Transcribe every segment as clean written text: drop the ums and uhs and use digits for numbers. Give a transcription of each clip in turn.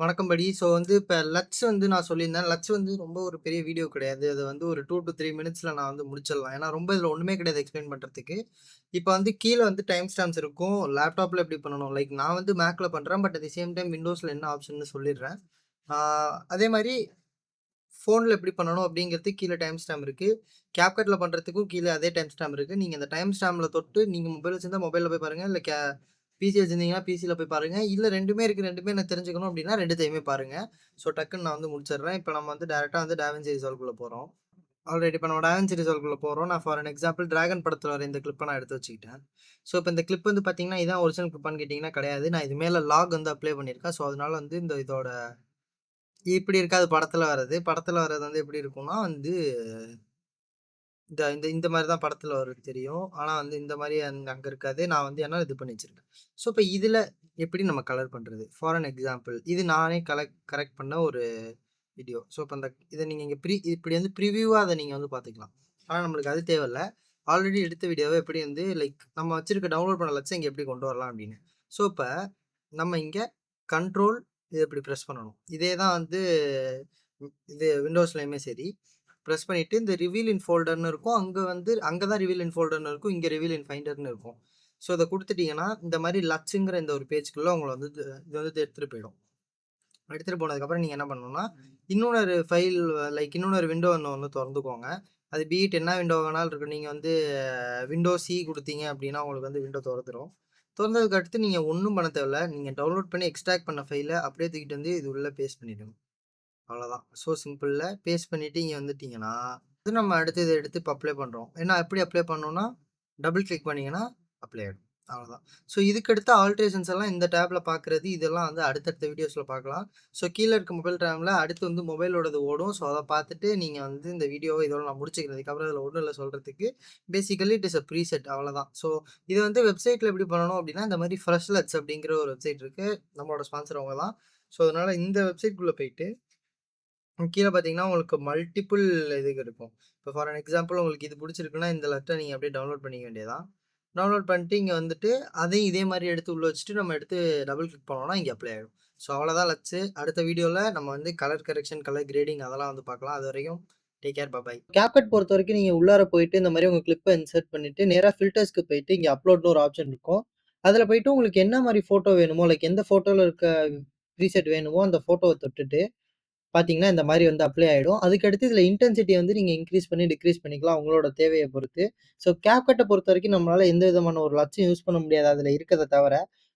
வணக்கம் படி. ஸோ வந்து இப்ப லட்ஸ் வந்து நான் சொல்லியிருந்தேன். லட்ஸ் வந்து ரொம்ப ஒரு பெரிய வீடியோ கிடையாது. அது வந்து ஒரு 2 டூ 3 மினிட்ஸ்ல நான் வந்து முடிச்சிடலாம். ஏன்னா ரொம்ப இதுல ஒண்ணுமே கிடையாது எக்ஸ்ப்ளைன் பண்றதுக்கு. இப்ப வந்து கீழ வந்து டைம் ஸ்டாம்ப்ஸ் இருக்கும். லேப்டாப்ல எப்படி பண்ணணும்? லைக் நான் வந்து மேக்ல பண்றேன். But at the same time விண்டோஸ்ல என்ன ஆப்ஷன்னு சொல்லிடுறேன். ஆ அதே மாரி ஃபோன்ல எப்படி பண்ணணும் அப்படிங்கிறதுக்கு கீழ டைம் ஸ்டாம்ப் இருக்கு. CapCutல பண்றதுக்கும் கீழ அதே டைம் ஸ்டாம்ப் இருக்கு. நீங்க அந்த டைம் ஸ்டாம்ப்ல தொட்டு நீங்க மொபைல் வச்சிருந்தா மொபைல்ல போய் பாருங்க. இல்ல பிசி வச்சிருந்தீங்கன்னா பிசில போய் பாருங்க. இல்ல 2மே இருக்கு. 2மே எனக்கு தெரிஞ்சுக்கணும் அப்படின்னா 2த்தையுமே பாருங்க. ஸோ டக்குன்னு நான் வந்து முடிச்சிடுறேன். இப்ப நம்ம வந்து டைரக்ட்டா வந்து DaVinci Resolveக்குள்ள போறோம். ஆல்ரெடி இப்ப நம்ம DaVinci Resolveக்குள்ள போறோம். நான் ஃபார் அன் எக்ஸாம்பிள் டிராகன் படத்துல வர இந்த கிளிப்ப நான் எடுத்து வச்சுக்கிட்டேன். ஸோ இப்ப இந்த கிளிப் வந்து பார்த்தீங்கன்னா, இதான் ஒரிஜினல் கிளிப்பான்னு கேட்டீங்கன்னா கிடையாது. நான் இது மேல லாக் வந்து அப்ளை பண்ணியிருக்கேன். ஸோ அதனால வந்து இதோட இப்படி இருக்காது படத்துல வர்றது. படத்துல வர்றது வந்து எப்படி இருக்கும்னா வந்து, இந்த இந்த இந்த மாரி தான் படத்துல வரும் தெரியும். ஆனா வந்து இந்த மாரி அங்க இருக்காது. நான் வந்து ஏன்னா இது பண்ணி வச்சிருக்கேன். ஸோ இப்ப இதுல எப்படி நம்ம கலர் பண்றது? ஃபார் அன் எக்ஸாம்பிள் இது நானே கரெக்ட் பண்ண ஒரு வீடியோ. ஸோ இப்ப இத நீங்க இங்க இப்படி வந்து ப்ரிவியூவா அத நீங்க வந்து பார்த்துக்கலாம். ஆனா நம்மளுக்கு அது தேவையில்ல. ஆல்ரெடி எடுத்த வீடியோவ எப்படி வந்து லைக் நம்ம வச்சிருக்க டவுன்லோட் பண்ண லட்சம் இங்க எப்படி கொண்டு வரலாம் அப்படின்னு. ஸோ இப்ப நம்ம இங்க கண்ட்ரோல் இத இப்படி பிரஸ் பண்ணணும். இதே தான் வந்து இது விண்டோஸ்லயுமே சரி. பிரஸ் பண்ணிட்டு இந்த ரிவீல் இன் ஃபோல்டர்ன்னு இருக்கும். அங்க தான் ரிவீல் இன் ஃபோல்டர்ன்னு இருக்கும். இங்க ரிவீல் இன் ஃபைண்டர்ன்னு இருக்கும். ஸோ இத குடுத்துட்டீங்கன்னா, இந்த மாரி லட்சுங்கிற இந்த ஒரு பேஜ்க்குள்ள உங்கள வந்து இது வந்து எடுத்துட்டு போயிடும். எடுத்துட்டு போனதுக்கப்புறம் நீங்க என்ன பண்ணணும்னா, இன்னொரு ஃபைல் லைக் இன்னொரு விண்டோ ஒண்ணு தொறந்துக்கோங்க. அது பீட் என்ன விண்டோ வேணாலும் இருக்கட்டும். நீங்க வந்து விண்டோ சி குடுத்தீங்க அப்டின்னா, உங்களுக்கு வந்து விண்டோ தொறந்துரும். தொறந்ததுக்கு அடுத்து நீங்க ஒண்ணும் பண்ண தேவையில்ல. நீங்க டவுன்லோட் பண்ணி எக்ஸ்ட்ராக்ட் பண்ண ஃபைல அப்படியே தூக்கிட்டு வந்து இது உள்ள பேஸ்ட் பண்ணிடுங்க. அவ்வளோதான். ஸோ சிம்பிள்ல பேஸ்ட் பண்ணிட்டு இங்க வந்துட்டீங்கன்னா, இது நம்ம அடுத்து இத எடுத்து இப்ப அப்ளை பண்றோம். ஏன்னா எப்படி அப்ளை பண்ணணும்னா, டபுள் கிளிக் பண்ணீங்கன்னா அப்ளை ஆயிடும். அவ்வளோதான். ஸோ இதுக்கு அடுத்த ஆல்ட்ரேஷன்ஸ் எல்லாம் இந்த டேப்ல பார்க்குறது, இதெல்லாம் வந்து அடுத்தடுத்த வீடியோஸ்ல பார்க்கலாம். ஸோ கீழ இருக்க மொபைல் டேப்ல அடுத்து வந்து மொபைலோடது ஓடும். ஸோ அத பார்த்துட்டு நீங்க வந்து இந்த வீடியோவ இதோட நான் முடிச்சுக்கிறேன். இதுக்கப்புறம் இதுல ஒண்ணும் இல்ல சொல்றதுக்கு. Basically it is a preset அவ்வளோதான். ஸோ இது வந்து வெப்சைட்ல எப்படி பண்ணணும் அப்படின்னா, இந்த மாரி ஃப்ரெஷ்லட்ஸ் அப்படிங்கிற ஒரு வெப்சைட் இருக்கு. நம்மளோட ஸ்பான்சர் அவங்க தான். ஸோ அதனால இந்த வெப்சைட்குள்ள போயிட்டு கீழ பார்த்தீங்கன்னா, உங்களுக்கு மல்டிபிள் இது இருக்கும். இப்போ ஃபார் அன் எக்ஸாம்பிள் உங்களுக்கு இது புடிச்சிருக்குன்னா, இந்த லெட்டர நீங்க அப்படியே டவுன்லோட் பண்ணிக்க வேண்டியது தான். டவுன்லோட் பண்ணிட்டு இங்க வந்துட்டு, அதையும் இதே மாரி எடுத்து உள்ள வச்சுட்டு, நம்ம எடுத்து டபுள் கிளிக் பண்ணோம்னா, இங்க அப்ளை ஆயிடும். ஸோ அவ்வளோதான் லட்சு. அடுத்த வீடியோல நம்ம வந்து கலர் கரெக்ஷன், கலர் கிரேடிங் அதெல்லாம் வந்து பார்க்கலாம். அதுவரைக்கும் டேக் கேர் பாய். CapCut பொறுத்தவரைக்கும் நீங்க உள்ளார போயிட்டு, இந்த மாரி உங்க கிளிப்ப இன்சர்ட் பண்ணிட்டு, நேரா ஃபில்டர்ஸ்க்கு போயிட்டு, இங்க அப்லோட்ன்னு ஒரு ஆப்ஷன் இருக்கும். அதுல போயிட்டு உங்களுக்கு என்ன மாரி ஃபோட்டோ வேணுமோ, லைக் எந்த ஃபோட்டோல இருக்க ப்ரீசெட் வேணுமோ, அந்த ஃபோட்டோவ தொட்டுட்டு பார்த்தீங்கன்னா, இந்த மாரி வந்து அப்ளை ஆயிடும். அதுக்கடுத்து இதில இன்டென்சிட்டிய வந்து நீங்க இன்கிரீஸ் பண்ணி, டிக்ரீஸ் பண்ணிக்கலாம். உங்களோட தேவைய பொறுத்து. ஸோ CapCutஅ பொறுத்தவரைக்கும் நம்மளால எந்த விதமான ஒரு லட்சம் யூஸ் பண்ண முடியாது. அதில இருக்கத தவிர.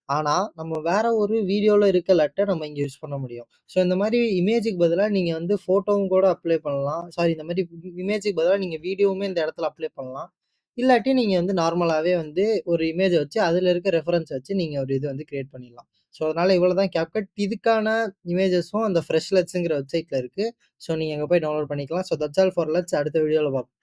ஆனா, நம்ம வேற ஒரு வீடியோல இருக்க லட்ட நம்ம இங்க யூஸ் பண்ண முடியும். ஸோ இந்த மாரி இமேஜுக்கு பதிலா நீங்க வந்து ஃபோட்டோவும் கூட அப்ளை பண்ணலாம். சாரி இந்த மாரி இமேஜுக்கு பதிலா நீங்க வீடியோவுமே இந்த இடத்துல அப்ளை பண்ணலாம். இல்லாட்டி நீங்க வந்து நார்மலாவே வந்து ஒரு இமேஜ வச்சு, அதில இருக்க ரெஃபரன்ஸ் வச்சு நீங்க ஒரு இது வந்து கிரியேட் பண்ணிடலாம். ஸோ அதனால இவ்வளோ தான் CapCut. இதுக்கான இமேஜஸும் அந்த ஃப்ரெஷ்லட்ஸ்ங்கிற வெப்சைட்ல இருக்கு. ஸோ நீங்க அங்க போய் டவுன்லோட் பண்ணிக்கலாம். So that's all for லட்ஸ். அடுத்த வீடியோல பார்ப்போம்.